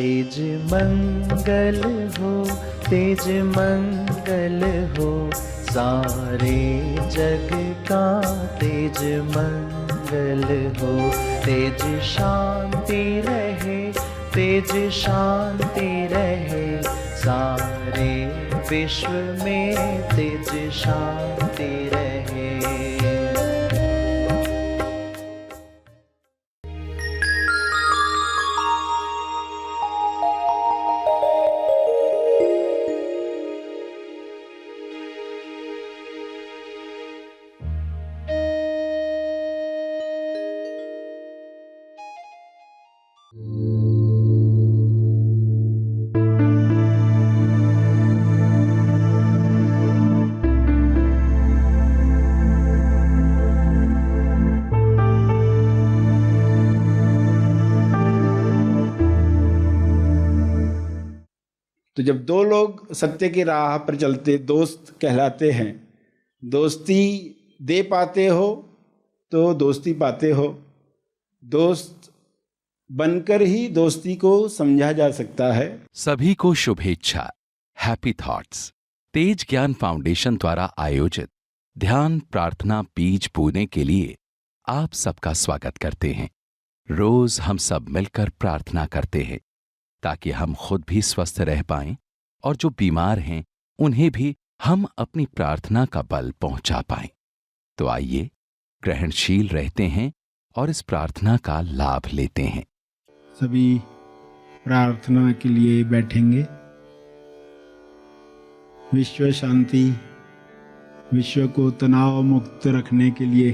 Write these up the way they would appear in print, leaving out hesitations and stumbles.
तेज मंगल हो, तेज मंगल हो, सारे जग का तेज मंगल हो। तेज शांति रहे, तेज शांति रहे, सारे विश्व में तेज शांति रहे। तो जब दो लोग सत्य की राह पर चलते दोस्त कहलाते हैं। दोस्ती दे पाते हो तो दोस्ती पाते हो। दोस्त बनकर ही दोस्ती को समझा जा सकता है। सभी को शुभेच्छा। हैप्पी थॉट्स तेज ज्ञान फाउंडेशन द्वारा आयोजित ध्यान प्रार्थना बीज बोने के लिए आप सबका स्वागत करते हैं। रोज हम सब मिलकर प्रार्थना करते हैं ताकि हम खुद भी स्वस्थ रह पाएं और जो बीमार हैं उन्हें भी हम अपनी प्रार्थना का बल पहुंचा पाएं। तो आइए ग्रहणशील रहते हैं और इस प्रार्थना का लाभ लेते हैं। सभी प्रार्थना के लिए बैठेंगे। विश्व शांति, विश्व को तनाव मुक्त रखने के लिए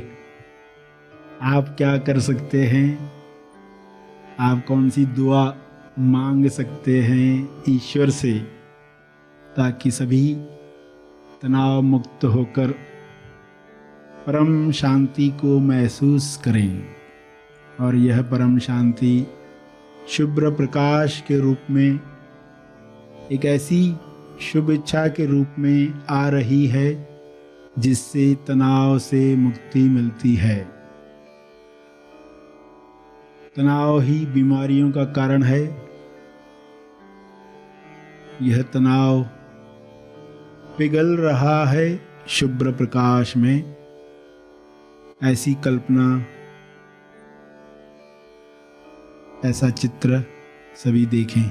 आप क्या कर सकते हैं? आप कौन सी दुआ मांग सकते हैं ईश्वर से ताकि सभी तनाव मुक्त होकर परम शांति को महसूस करें? और यह परम शांति शुभ्र प्रकाश के रूप में, एक ऐसी शुभ इच्छा के रूप में आ रही है जिससे तनाव से मुक्ति मिलती है। तनाव ही बीमारियों का कारण है। यह तनाव पिघल रहा है शुभ्र प्रकाश में। ऐसी कल्पना, ऐसा चित्र सभी देखें।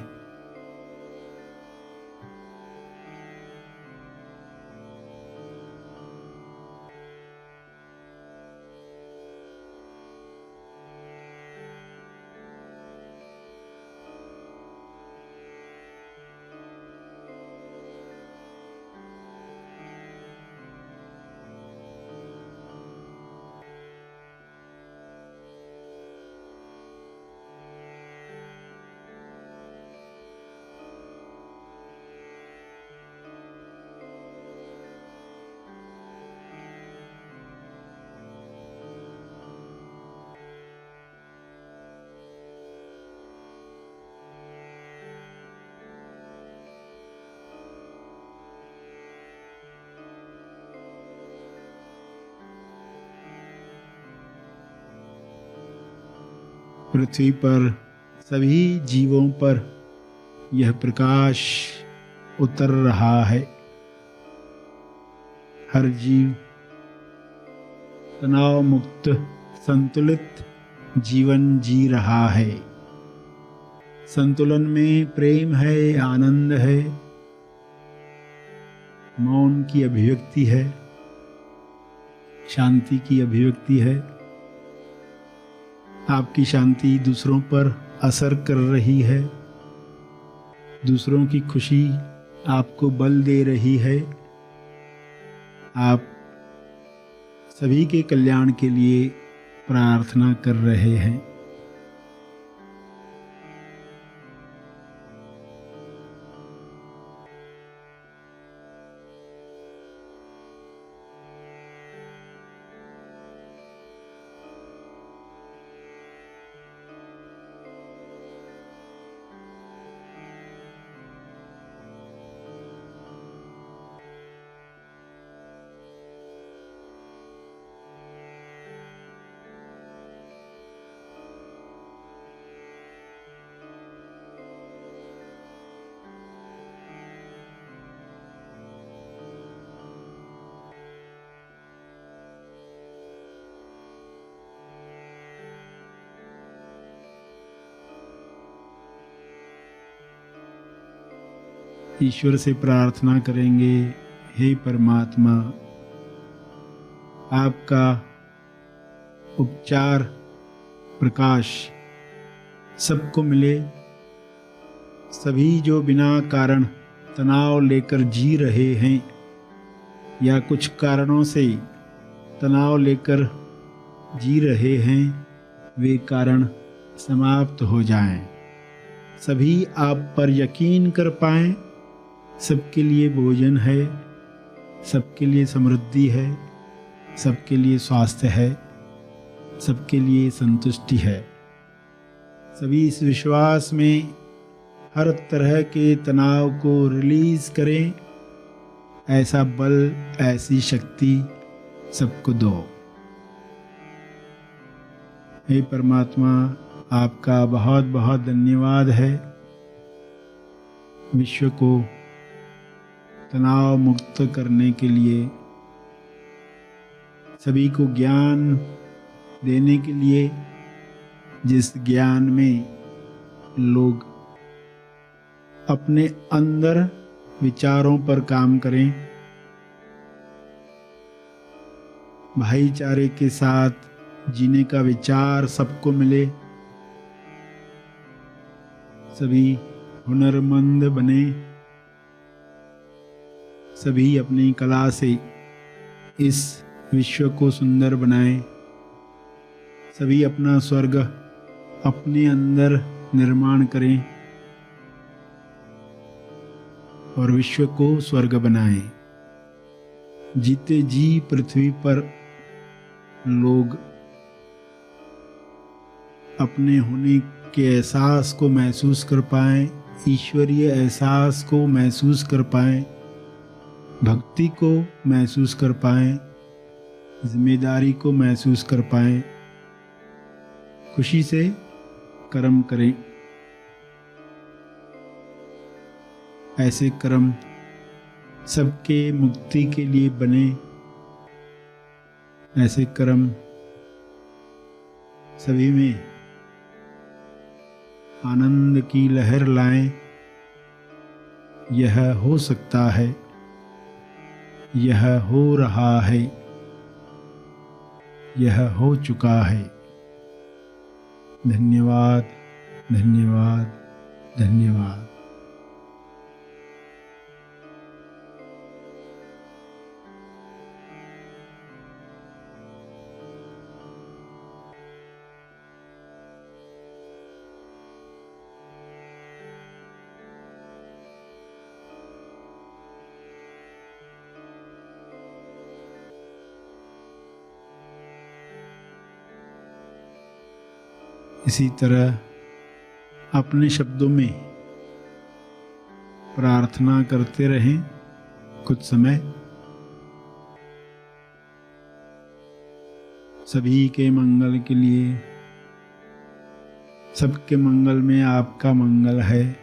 पृथ्वी पर सभी जीवों पर यह प्रकाश उतर रहा है। हर जीव तनाव मुक्त संतुलित जीवन जी रहा है। संतुलन में प्रेम है, आनंद है, मौन की अभिव्यक्ति है, शांति की अभिव्यक्ति है। आपकी शांति दूसरों पर असर कर रही है। दूसरों की खुशी आपको बल दे रही है। आप सभी के कल्याण के लिए प्रार्थना कर रहे हैं। ईश्वर से प्रार्थना करेंगे, हे परमात्मा, आपका उपचार प्रकाश सबको मिले। सभी जो बिना कारण तनाव लेकर जी रहे हैं या कुछ कारणों से तनाव लेकर जी रहे हैं, वे कारण समाप्त हो जाएं। सभी आप पर यकीन कर पाएं। सबके लिए भोजन है, सबके लिए समृद्धि है, सबके लिए स्वास्थ्य है, सबके लिए संतुष्टि है। सभी इस विश्वास में हर तरह के तनाव को रिलीज करें। ऐसा बल, ऐसी शक्ति सबको दो। हे परमात्मा, आपका बहुत बहुत धन्यवाद है। विश्व को तनाव मुक्त करने के लिए, सभी को ज्ञान देने के लिए, जिस ज्ञान में लोग अपने अंदर विचारों पर काम करें, भाईचारे के साथ जीने का विचार सबको मिले, सभी हुनरमंद बने, सभी अपनी कला से इस विश्व को सुंदर बनाएं, सभी अपना स्वर्ग अपने अंदर निर्माण करें और विश्व को स्वर्ग बनाएं। जीते जी पृथ्वी पर लोग अपने होने के एहसास को महसूस कर पाएं, ईश्वरीय एहसास को महसूस कर पाएं, भक्ति को महसूस कर पाएं, जिम्मेदारी को महसूस कर पाएं। खुशी से कर्म करें। ऐसे कर्म सबके मुक्ति के लिए बने। ऐसे कर्म सभी में आनंद की लहर लाएं। यह हो सकता है, यह हो रहा है, यह हो चुका है। धन्यवाद, धन्यवाद, धन्यवाद। इसी तरह अपने शब्दों में प्रार्थना करते रहें कुछ समय। सभी के मंगल के लिए, सबके मंगल में आपका मंगल है।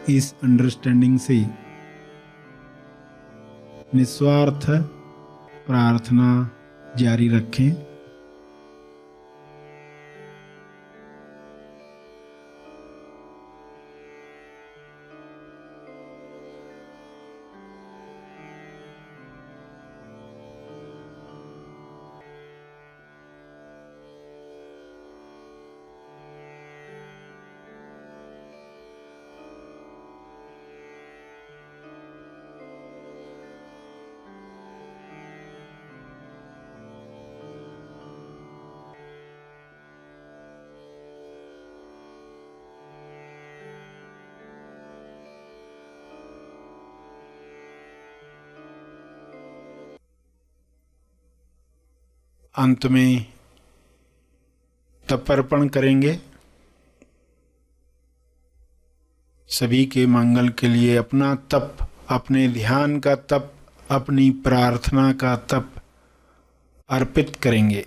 इस अंडरस्टैंडिंग से निस्वार्थ प्रार्थना जारी रखें। अंत में तर्पण करेंगे। सभी के मंगल के लिए अपना तप, अपने ध्यान का तप, अपनी प्रार्थना का तप अर्पित करेंगे।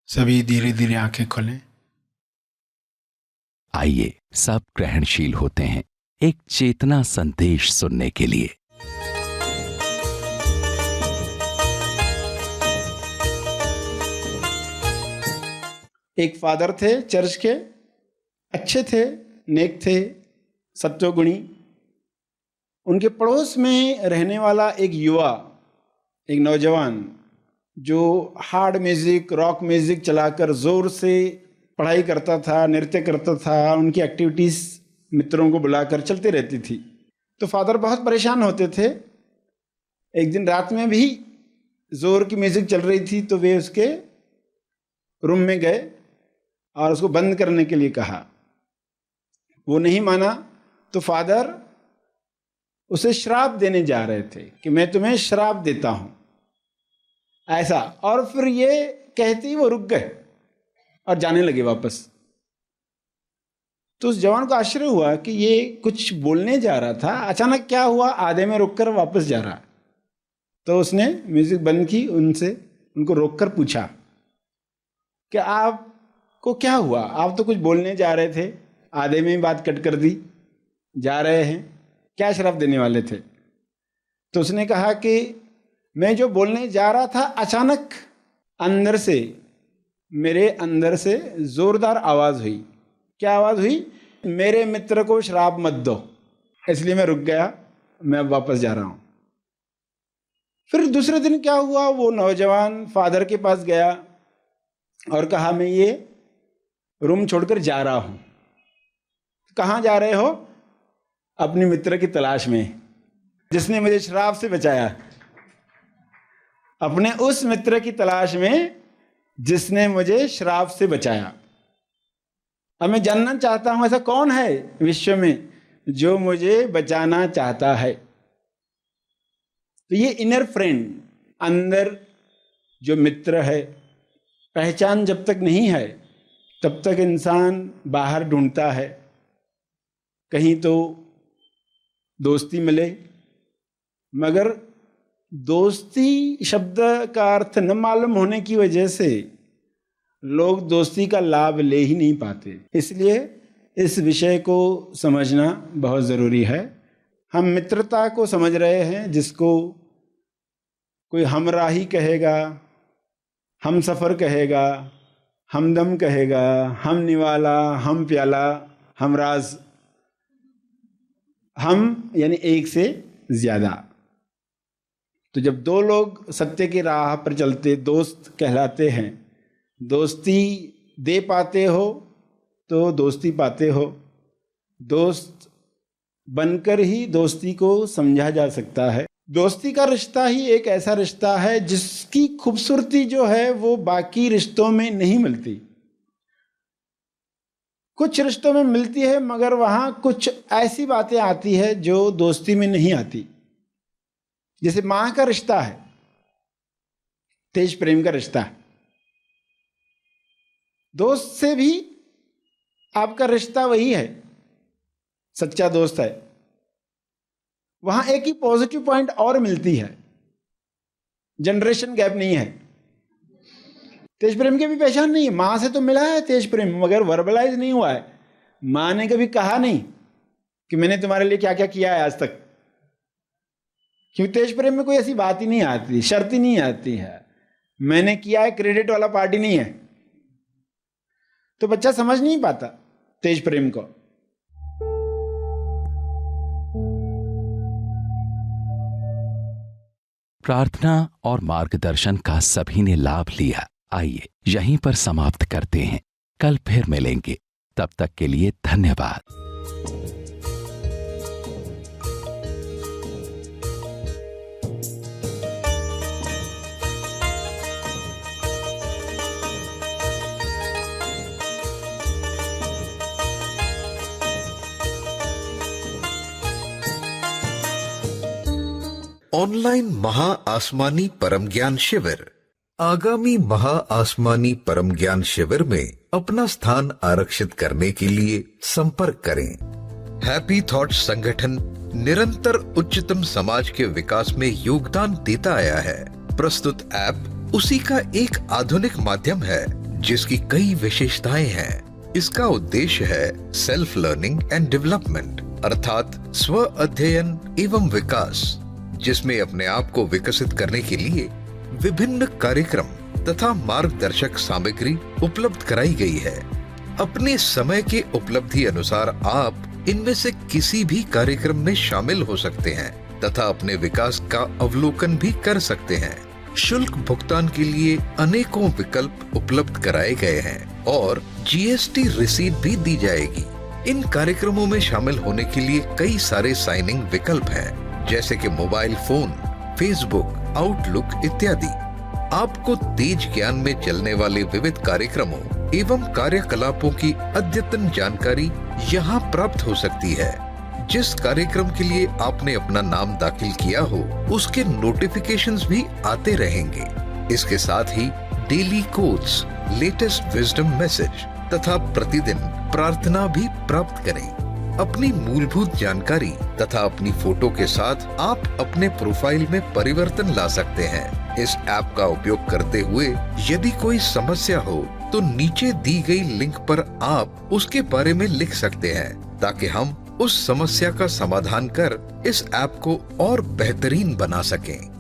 सभी धीरे धीरे आंखें खोलें। आइए सब ग्रहणशील होते हैं एक चेतना संदेश सुनने के लिए। एक फादर थे चर्च के, अच्छे थे, नेक थे, सत्वगुणी। उनके पड़ोस में रहने वाला एक युवा, एक नौजवान जो हार्ड म्यूजिक, रॉक म्यूजिक चलाकर जोर से पढ़ाई करता था, नृत्य करता था, उनकी एक्टिविटीज़ मित्रों को बुलाकर चलती रहती थी। तो फादर बहुत परेशान होते थे। एक दिन रात में भी जोर की म्यूजिक चल रही थी तो वे उसके रूम में गए और उसको बंद करने के लिए कहा। वो नहीं माना तो फादर उसे श्राप देने जा रहे थे कि मैं तुम्हें श्राप देता हूं, ऐसा। और फिर ये कहते ही वो रुक गए और जाने लगे वापस। तो उस जवान को आश्चर्य हुआ कि ये कुछ बोलने जा रहा था, अचानक क्या हुआ, आधे में रुककर वापस जा रहा। तो उसने म्यूजिक बंद की, उनको रोककर पूछा कि आपको क्या हुआ, आप तो कुछ बोलने जा रहे थे, आधे में ही बात कट कर दी, जा रहे हैं, क्या श्राप देने वाले थे? तो उसने कहा कि मैं जो बोलने जा रहा था, अचानक मेरे अंदर से जोरदार आवाज हुई। क्या आवाज हुई? मेरे मित्र को श्राप मत दो, इसलिए मैं रुक गया, मैं अब वापस जा रहा हूं। फिर दूसरे दिन क्या हुआ, वो नौजवान फादर के पास गया और कहा मैं ये रूम छोड़कर जा रहा हूं। कहाँ जा रहे हो? अपने मित्र की तलाश में, जिसने मुझे श्राप से बचाया। अपने उस मित्र की तलाश में जिसने मुझे श्राप से बचाया। अब मैं जानना चाहता हूं ऐसा कौन है विश्व में जो मुझे बचाना चाहता है। तो ये इनर फ्रेंड, अंदर जो मित्र है, पहचान जब तक नहीं है तब तक इंसान बाहर ढूंढता है। कहीं तो दोस्ती मिले, मगर दोस्ती शब्द का अर्थ न मालूम होने की वजह से लोग दोस्ती का लाभ ले ही नहीं पाते। इसलिए इस विषय को समझना बहुत ज़रूरी है। हम मित्रता को समझ रहे हैं, जिसको कोई हमराही कहेगा, हम सफ़र कहेगा, हमदम कहेगा, हम निवाला, हम प्याला, हमराज, हम यानी एक से ज़्यादा। तो जब दो लोग सत्य की राह पर चलते दोस्त कहलाते हैं, दोस्ती दे पाते हो तो दोस्ती पाते हो। दोस्त बनकर ही दोस्ती को समझा जा सकता है। दोस्ती का रिश्ता ही एक ऐसा रिश्ता है जिसकी खूबसूरती जो है वो बाकी रिश्तों में नहीं मिलती। कुछ रिश्तों में मिलती है, मगर वहां कुछ ऐसी बातें आती है जो दोस्ती में नहीं आती। जैसे मां का रिश्ता है, तेज प्रेम का रिश्ता है। दोस्त से भी आपका रिश्ता वही है, सच्चा दोस्त है। वहां एक ही पॉजिटिव पॉइंट और मिलती है, जनरेशन गैप नहीं है। तेज प्रेम की भी पहचान नहीं है। मां से तो मिला है तेज प्रेम, मगर वर्बलाइज नहीं हुआ है। मां ने कभी कहा नहीं कि मैंने तुम्हारे लिए क्या क्या किया है आज तक, क्योंकि तेज प्रेम में कोई ऐसी बात ही नहीं आती, शर्त ही नहीं आती है। मैंने किया है क्रेडिट वाला पार्टी नहीं है। तो बच्चा समझ नहीं पाता तेज प्रेम को। प्रार्थना और मार्गदर्शन का सभी ने लाभ लिया। आइए यहीं पर समाप्त करते हैं। कल फिर मिलेंगे, तब तक के लिए धन्यवाद। ऑनलाइन महा आसमानी परम ज्ञान शिविर। आगामी महा आसमानी परम ज्ञान शिविर में अपना स्थान आरक्षित करने के लिए संपर्क करें। हैप्पी थॉट्स संगठन निरंतर उच्चतम समाज के विकास में योगदान देता आया है। प्रस्तुत ऐप उसी का एक आधुनिक माध्यम है जिसकी कई विशेषताएं हैं। इसका उद्देश्य है सेल्फ लर्निंग एंड डेवलपमेंट, अर्थात स्व अध्ययन एवं विकास, जिसमें अपने आप को विकसित करने के लिए विभिन्न कार्यक्रम तथा मार्गदर्शक सामग्री उपलब्ध कराई गई है। अपने समय के उपलब्धि अनुसार आप इनमें से किसी भी कार्यक्रम में शामिल हो सकते हैं तथा अपने विकास का अवलोकन भी कर सकते हैं। शुल्क भुगतान के लिए अनेकों विकल्प उपलब्ध कराए गए हैं और जीएसटी रिसीट भी दी जाएगी। इन कार्यक्रमों में शामिल होने के लिए कई सारे साइनिंग विकल्प हैं, जैसे कि मोबाइल फोन, फेसबुक, आउटलुक इत्यादि। आपको तेज ज्ञान में चलने वाले विविध कार्यक्रमों एवं कार्यकलापों की अद्यतन जानकारी यहाँ प्राप्त हो सकती है। जिस कार्यक्रम के लिए आपने अपना नाम दाखिल किया हो उसके नोटिफिकेशंस भी आते रहेंगे। इसके साथ ही daily quotes, latest wisdom message तथा प्रतिदिन प्रार्थना भी प्राप्त करें। अपनी मूलभूत जानकारी तथा अपनी फोटो के साथ आप अपने प्रोफाइल में परिवर्तन ला सकते हैं। इस ऐप का उपयोग करते हुए यदि कोई समस्या हो तो नीचे दी गई लिंक पर आप उसके बारे में लिख सकते हैं ताकि हम उस समस्या का समाधान कर इस ऐप को और बेहतरीन बना सकें।